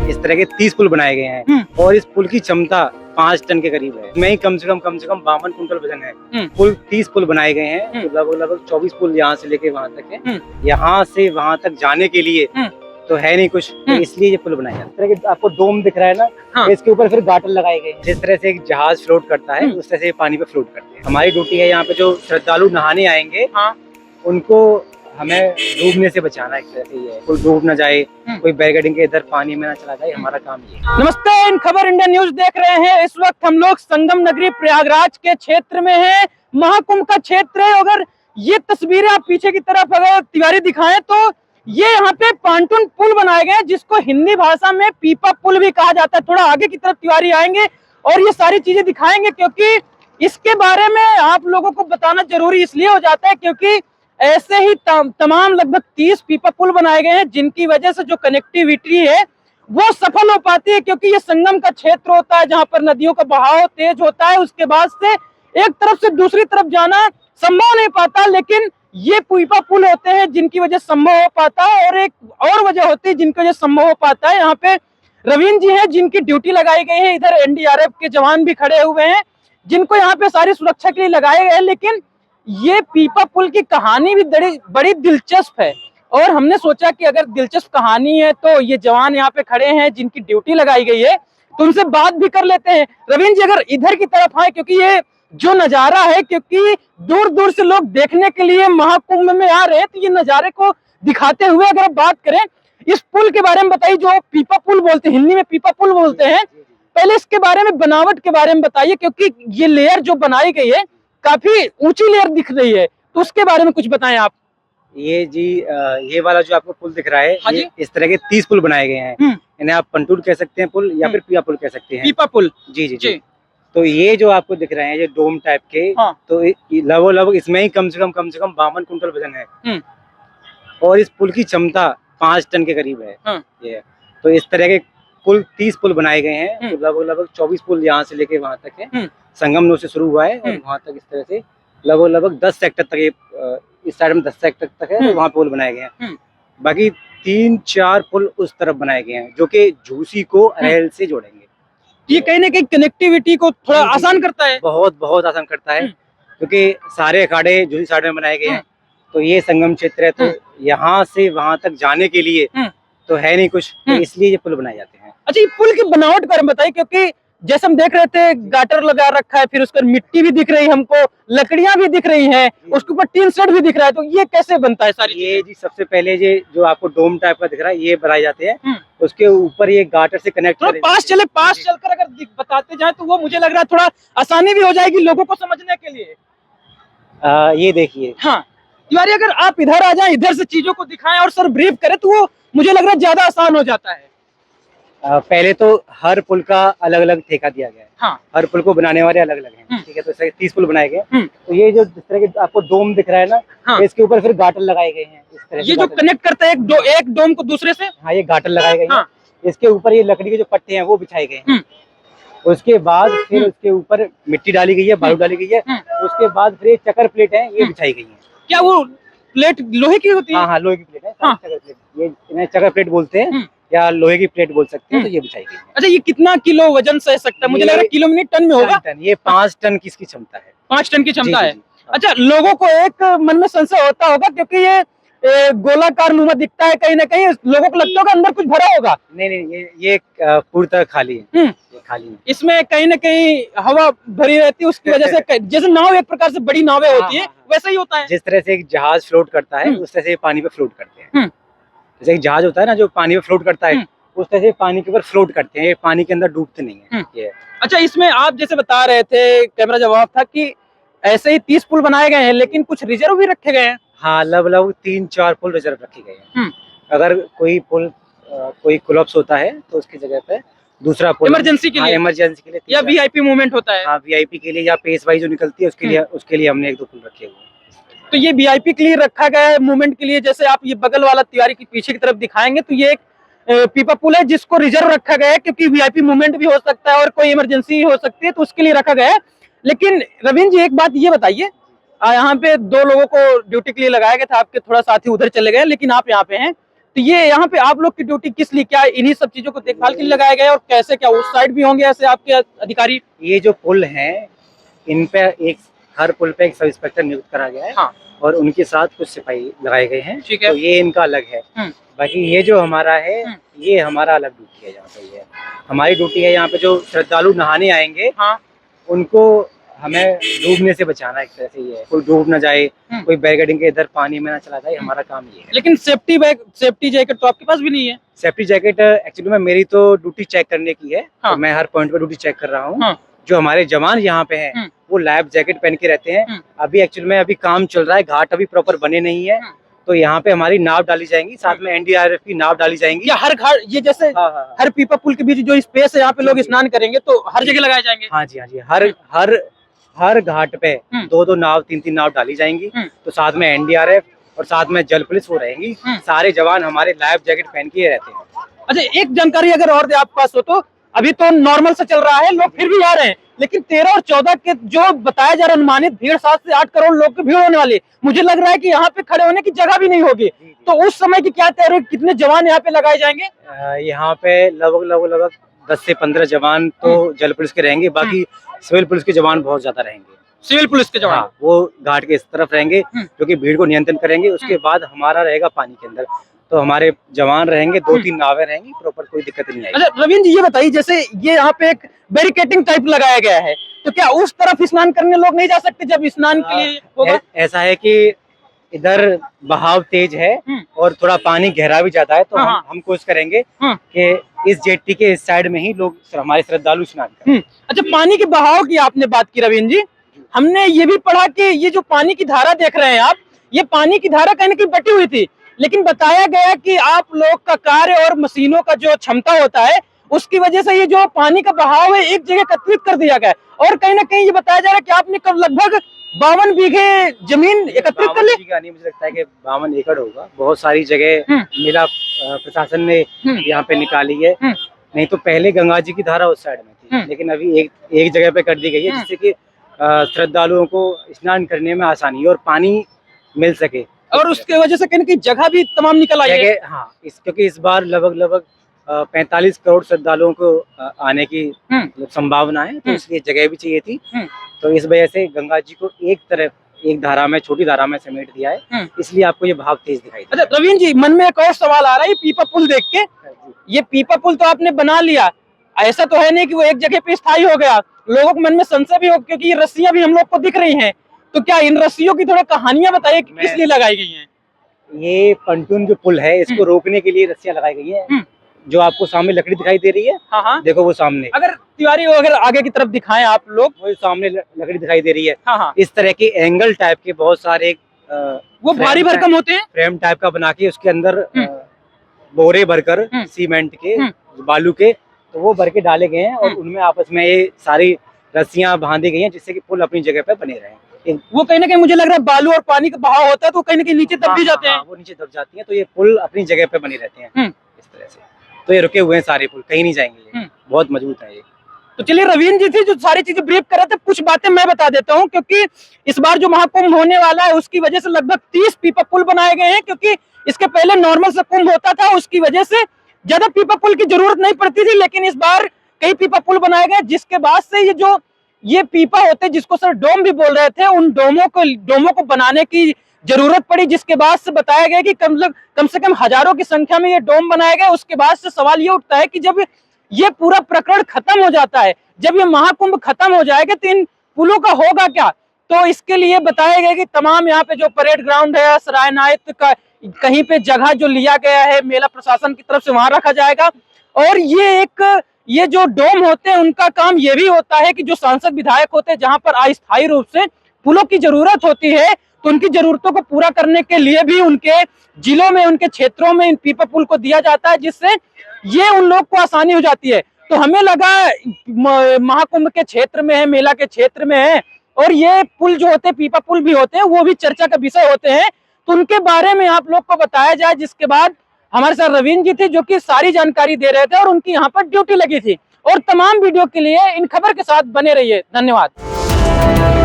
इस तरह के 30 पुल बनाए गए हैं और इस पुल की क्षमता 5 टन के करीब है। में ही कम से कम 52 कुंटल वजन है। पुल 30 पुल बनाए गए हैं, तो लगभग 24 पुल यहाँ से लेके वहाँ तक है। यहाँ से वहाँ तक जाने के लिए तो है नहीं कुछ, तो इसलिए ये पुल बनाया। इस तरह के आपको डोम दिख रहा है ना, तो इसके ऊपर फिर गाटर लगाए गए हैं। जिस तरह से एक जहाज फ्लोट करता है उस तरह से पानी पे फ्लोट करते हैं। हमारी ड्यूटी है यहाँ पे जो श्रद्धालु नहाने आएंगे उनको हमें डूबने से बचाना। एक तरह से ये है, कोई डूब ना जाए, कोई बैरिकेडिंग के इधर पानी में ना चला जाए, हमारा काम ये है। नमस्ते, इन खबर इंडिया न्यूज देख रहे हैं। इस वक्त हम लोग संगम नगरी प्रयागराज के क्षेत्र में हैं। महाकुंभ का क्षेत्र है। अगर ये तस्वीरें आप पीछे की तरफ अगर तिवारी दिखाएं तो ये यहाँ पे पांटून पुल बनाए गए हैं, जिसको हिंदी भाषा में पीपा पुल भी कहा जाता है। थोड़ा आगे की तरफ तिवारी आएंगे और ये सारी चीजें दिखाएंगे, क्योंकि इसके बारे में आप लोगों को बताना जरूरी इसलिए हो जाता है क्योंकि ऐसे ही तमाम लगभग 30 पीपा पुल बनाए गए हैं, जिनकी वजह से जो कनेक्टिविटी है वो सफल हो पाती है। क्योंकि ये संगम का क्षेत्र होता है जहां पर नदियों का बहाव तेज होता है, उसके बाद से एक तरफ से दूसरी तरफ जाना संभव नहीं पाता, लेकिन ये पीपा पुल होते हैं जिनकी वजह संभव हो पाता है। और एक और वजह होती है जिनकी वजह संभव हो पाता है। यहाँ पे रवीन जी हैं जिनकी ड्यूटी लगाई गई है। इधर एनडीआरएफ के जवान भी खड़े हुए हैं जिनको यहाँ पे सारी सुरक्षा के लिए लगाए गए हैं। लेकिन ये पीपा पुल की कहानी भी बड़ी दिलचस्प है और हमने सोचा कि अगर दिलचस्प कहानी है तो ये जवान यहाँ पे खड़े हैं जिनकी ड्यूटी लगाई गई है, तो उनसे बात भी कर लेते हैं। रवीन जी अगर इधर की तरफ आए, क्योंकि ये जो नजारा है, क्योंकि दूर दूर से लोग देखने के लिए महाकुंभ में आ रहे हैं, तो ये नजारे को दिखाते हुए अगर आप बात करें इस पुल के बारे में बताइए, जो पीपा पुल बोलते हैं, हिंदी में पीपा पुल बोलते हैं। पहले इसके बारे में, बनावट के बारे में बताइए, क्योंकि ये लेयर जो बनाई गई है काफी ऊंची लेयर दिख रही है, तो उसके बारे में कुछ बताएं आप। ये जी ये वाला जो आपको पुल दिख रहा है, ये इस तरह के 30 पुल बनाए गए हैं। इन्हें आप पंटून कह सकते हैं पुल, या फिर पीपा पुल कह सकते हैं। पीपा पुल, जी जी जी। तो ये जो आपको दिख रहे हैं ये डोम टाइप के, तो लगभग इसमें ही कम से कम 52 कुंटल वजन है और इस पुल की क्षमता 5 टन के करीब है। ये तो इस तरह के पुल 30 पुल बनाए गए हैं, तो लगभग 24 पुल यहाँ से लेके वहाँ तक है। संगम नौ से शुरू हुआ है और वहाँ तक इस तरह से लगभग 10 सेक्टर तक, ये इस साइड में 10 सेक्टर तक है, तो वहाँ पुल बनाए गए हैं। बाकी 3-4 पुल उस तरफ बनाए गए हैं जो कि झूसी को अरैल से जोड़ेंगे। ये कहीं ना कहीं कनेक्टिविटी को थोड़ा आसान करता है, बहुत आसान करता है, क्योंकि सारे अखाड़े झूसी साइड में बनाए गए हैं। तो ये संगम क्षेत्र है, तो यहाँ से वहाँ तक जाने के लिए तो है नहीं कुछ, तो इसलिए ये पुल बनाए जाते हैं। अच्छा, ये पुल की बनावट पर बताइए, क्योंकि जैसे हम देख रहे थे गाटर लगा रखा है, फिर उस पर मिट्टी भी दिख रही है हमको, लकड़ियां भी दिख रही हैं, उसके ऊपर टीन शेड भी दिख रहा है, तो ये कैसे बनता है सारी? ये जी सबसे पहले ये जो आपको डोम टाइप का दिख रहा है ये बनाए जाते हैं, उसके ऊपर ये गाटर से कनेक्ट पास चलकर अगर बताते जाए तो वो मुझे लग रहा है थोड़ा आसानी भी हो जाएगी लोगों को समझने के लिए। ये देखिए। हाँ तिवारी, अगर आप इधर आ जाए, इधर से चीजों को दिखाएं और सर ब्रीफ करें तो वो मुझे लग रहा है ज्यादा आसान हो जाता है। पहले तो हर पुल का अलग अलग ठेका दिया गया है। हाँ। हर पुल को बनाने वाले अलग अलग हैं। ठीक है, तो 30 पुल बनाए गए। तो ये जो जिस तरह के आपको डोम दिख रहा है ना, तो इसके ऊपर फिर गाटर लगाए गए हैं। इस तरह ये जो कनेक्ट करता है एक डोम को दूसरे से, हाँ, ये गाटर लगाए गए हैं। इसके ऊपर ये लकड़ी के जो पट्टे हैं वो बिछाए गए हैं। उसके बाद फिर उसके ऊपर मिट्टी डाली गई है, बालू डाली गई है। उसके बाद फिर चक्कर प्लेट है, ये बिछाई गई है। क्या वो प्लेट लोहे की होती है? हाँ, लोहे की प्लेट है। चक्कर प्लेट, ये इन्हें चक्कर प्लेट बोलते हैं या लोहे की प्लेट बोल सकते हैं। तो ये बिछाई गई है। अच्छा, ये कितना किलो वजन सह सकता है? मुझे लग रहा है किलो में टन में होगा। ये 5 टन की इसकी क्षमता है। 5 टन की क्षमता है। अच्छा, लोगों को एक मन में संशय होता होगा, क्योंकि ये गोलाकार नुमा दिखता है, कहीं ना कहीं लोगों को लगता होगा अंदर कुछ भरा होगा। नहीं, ये पूरी तरह खाली है। ये खाली है। इसमें कहीं ना कहीं हवा भरी रहती है, उसकी वजह से जैसे नाव एक प्रकार से बड़ी नावें होती है, वैसा ही होता है। जिस तरह से एक जहाज फ्लोट करता है उस तरह से पानी पे फ्लोट करते हैं। जैसे एक जहाज होता है ना जो पानी पे फ्लोट करता है, उस तरह से पानी के ऊपर फ्लोट करते हैं। ये पानी के अंदर डूबते नहीं है। ये अच्छा, इसमें आप जैसे बता रहे थे, कैमरा जवाब था कि ऐसे ही 30 पुल बनाए गए हैं, लेकिन कुछ रिजर्व भी रखे गए हैं। हाँ, लगभग 3-4 पुल रिजर्व रखे गए हैं। अगर कोई पुल कोई कोलैप्स होता है तो उसकी जगह पे दूसरा पुल इमरजेंसी के लिए, इमरजेंसी के लिए, या वीआईपी मूवमेंट होता है। हाँ, वीआईपी के लिए या पेस वाइज जो निकलती है उसके लिए हमने 1-2 पुल रखे हुए हैं। तो ये वीआईपी के लिए रखा गया है मूवमेंट के लिए। जैसे आप ये बगल वाला तिवारी की पीछे की तरफ दिखाएंगे तो ये एक पीपा पुल है जिसको रिजर्व रखा गया है, क्योंकि वीआईपी मूवमेंट भी हो सकता है और कोई इमरजेंसी हो सकती है, तो उसके लिए रखा गया है। लेकिन रवीन जी एक बात ये बताइए, यहाँ पे 2 लोगों को ड्यूटी के लिए लगाया गया था, आपके थोड़ा साथी उधर चले गए, लेकिन आप यहाँ पे हैं, तो ये यहाँ पे आप लोग की ड्यूटी किस लिए, क्या इन्हीं सब चीजों को देखभाल के लिए लगाया गया है, और कैसे, क्या उस साइड भी होंगे ऐसे आपके अधिकारी? ये जो पुल हैं, इन पे एक हर पुल पे एक सब इंस्पेक्टर नियुक्त करा गया है। हाँ। और उनके साथ कुछ सिपाही लगाए गए हैं। ठीक है। तो ये इनका अलग है। बाकी ये जो हमारा है, ये हमारा अलग ड्यूटी है। जहाँ पे ये हमारी ड्यूटी है, यहाँ पे जो श्रद्धालु नहाने आएंगे, हाँ। उनको हमें डूबने से बचाना। एक तरह से ये है, कोई डूब ना जाए, कोई बैरिकेडिंग के इधर पानी में ना चला जाए, हमारा काम ये है। लेकिन सेफ्टी जैकेट तो आपके पास भी नहीं है? सेफ्टी जैकेट एक्चुअली में मेरी तो ड्यूटी चेक करने की है। हाँ। तो मैं हर पॉइंट पे ड्यूटी चेक कर रहा हूँ। हाँ। जो हमारे जवान यहाँ पे हैं, वो लैब जैकेट पहन के रहते हैं। अभी एक्चुअली में अभी काम चल रहा है, घाट अभी प्रॉपर बने नहीं है। तो यहाँ पे हमारी नाव डाली जाएंगी, साथ में एनडीआरएफ की नाव डाली जाएंगी। या हर घाट, ये जैसे हर पीपा पुल के बीच जो स्पेस है, यहाँ पे लोग स्नान करेंगे, तो हर जगह लगाए जाएंगे? हाँ जी, हाँ जी। हर घाट पे 2-2 नाव, 3-3 नाव डाली जाएंगी। तो साथ में एनडीआरएफ और साथ में जल पुलिस वो रहेंगी। सारे जवान हमारे लैब जैकेट पहन के रहते हैं। अच्छा, एक जानकारी अगर और दे आपके पास हो तो, अभी तो नॉर्मल से चल रहा है, लोग फिर भी आ रहे हैं, लेकिन 13 और 14 के जो बताया जा रहा है अनुमानित भीड़ 7 से 8 करोड़ लोग की भीड़ होने वाली, मुझे लग रहा है कि यहाँ पे खड़े होने की जगह भी नहीं होगी। तो उस समय की क्या तैयारी, कितने जवान यहाँ पे लगाए जाएंगे? यहाँ पे लगभग 10 से 15 जवान तो जल पुलिस के रहेंगे। बाकी सिविल पुलिस के जवान बहुत ज्यादा रहेंगे। सिविल पुलिस के जवान? हाँ, वो घाट के इस तरफ रहेंगे, जो कि भीड़ को नियंत्रण करेंगे। उसके बाद हमारा रहेगा पानी के अंदर, तो हमारे जवान रहेंगे, 2-3 नावें रहेंगी, प्रॉपर कोई दिक्कत नहीं आएगी। अच्छा रविंद्र जी, ये बताइए, जैसे ये यहाँ पे एक बैरिकेटिंग टाइप लगाया गया है, तो क्या उस तरफ स्नान करने लोग नहीं जा सकते जब स्नान के लिए होगा? ऐसा है कि इधर बहाव तेज है और थोड़ा पानी गहरा भी जाता है। तो हम कोशिश करेंगे कि इस जेट्टी के इस साइड में ही लोग हमारे श्रद्धालु स्नान करें। अच्छा, पानी के बहाव की आपने बात की रविंद्र जी, हमने ये भी पढ़ा कि ये जो पानी की धारा देख रहे हैं आप, ये पानी की धारा कहीं न कहीं बटी हुई थी, लेकिन बताया गया कि आप लोग का कार्य और मशीनों का जो क्षमता होता है, उसकी वजह से ये जो पानी का बहाव है एक जगह एकत्रित कर दिया गया। और कहीं ना कहीं ये बताया जा रहा है कि आपने कब लगभग 52 बीघे जमीन एकत्रित कर ली? मुझे लगता है कि 52 एकड़ होगा। बहुत सारी जगह मेला प्रशासन ने यहाँ पे निकाली है। नहीं तो पहले गंगा जी की धारा उस साइड में थी, लेकिन अभी एक जगह पे कर दी गई है, जिससे कि श्रद्धालुओं को स्नान करने में आसानी और पानी मिल सके। और उसके वजह से कहीं जगह भी तमाम निकल आई है। हाँ, क्योंकि इस बार लगभग 45 करोड़ श्रद्धालुओं को आने की संभावना है, तो इसलिए जगह भी चाहिए थी। तो इस वजह से गंगा जी को एक धारा में, छोटी धारा में समेट दिया है, इसलिए आपको ये भाव तेज दिखाई देता है। अच्छा रविंद्र जी, मन में एक और सवाल आ रहा है, पीपा पुल देख के, ये पीपा पुल तो आपने बना लिया, ऐसा तो है नहीं कि वो एक जगह पे स्थायी हो गया। लोगों के मन में संशय भी हो, क्योंकि ये रस्सियां भी हम लोग को दिख रही हैं, तो क्या इन रस्सियों की थोड़ा कहानियां बताइए कि किस लिए लगाई गई हैं? ये पंटून जो पुल है, इसको रोकने के लिए रस्सियां लगाई गई हैं। जो आपको सामने लकड़ी दिखाई दे रही है, हाँ, देखो वो सामने, अगर तिवारी अगर आगे की तरफ दिखाएं आप लोग, वो सामने लकड़ी दिखाई दे रही है। हाँ। इस तरह के एंगल टाइप के बहुत सारे वो भारी भरकम होते हैं, फ्रेम टाइप का बना के उसके अंदर बोरे भरकर सीमेंट के, बालू के, तो वो भर के डाले गए हैं और उनमें आपस में ये सारी रस्सियां बांधी गई हैं, जिससे कि पुल अपनी जगह पे बने रहे। वो कहीं ना कहीं मुझे लग रहा है बालू और पानी का बहाव होता है, तो कहीं ना कहीं नीचे दब भी जाते हैं। वो नीचे दब जाती हैं, तो ये पुल अपनी जगह पे बने रहते हैं इस तरह से। तो ये रुके हुए हैं सारे पुल, कहीं नहीं जाएंगे, बहुत मजबूत है ये। तो चलिए, रवीन्द्र जी थी जो सारी चीजें ब्रीफ कर रहे थे, कुछ बातें मैं बता देता हूँ, क्योंकि इस बार जो महाकुंभ होने वाला है उसकी वजह से लगभग 30 पीपा पुल बनाए गए हैं, क्योंकि इसके पहले नॉर्मल से कुंभ होता था, उसकी वजह से ज्यादा पीपा पुल की जरूरत नहीं पड़ती थी, लेकिन इस बार कई पीपा पुल बनाए गए, जिसके बाद से ये पीपा होते जिसको सर डोम भी बोल रहे थे, उन डोमों को बनाने की जरूरत पड़ी, जिसके बाद से बताया गया कि कम से कम हजारों की संख्या में ये डोम बनाए गए। उसके बाद से सवाल ये उठता है कि जब ये पूरा प्रकरण खत्म हो जाता है, जब ये महाकुंभ खत्म हो जाएगा, तो इन पुलों का होगा क्या? तो इसके लिए बताया गया कि तमाम यहाँ पे जो परेड ग्राउंड है, सराय नायत का कहीं पे जगह जो लिया गया है मेला प्रशासन की तरफ से, वहां रखा जाएगा। और ये जो डोम होते हैं, उनका काम ये भी होता है कि जो सांसद विधायक होते हैं, जहां पर अस्थायी रूप से पुलों की जरूरत होती है, तो उनकी जरूरतों को पूरा करने के लिए भी उनके जिलों में, उनके क्षेत्रों में इन पीपा पुल को दिया जाता है, जिससे ये उन लोग को आसानी हो जाती है। तो हमें लगा महाकुंभ के क्षेत्र में है, मेला के क्षेत्र में है, और ये पुल जो होते हैं, पीपा पुल भी होते हैं, वो भी चर्चा का विषय होते हैं, तो उनके बारे में आप लोग को बताया जाए। जिसके बाद हमारे साथ रवीन्द्र जी थे, जो कि सारी जानकारी दे रहे थे, और उनकी यहाँ पर ड्यूटी लगी थी। और तमाम वीडियो के लिए इन खबर के साथ बने रहिए। धन्यवाद।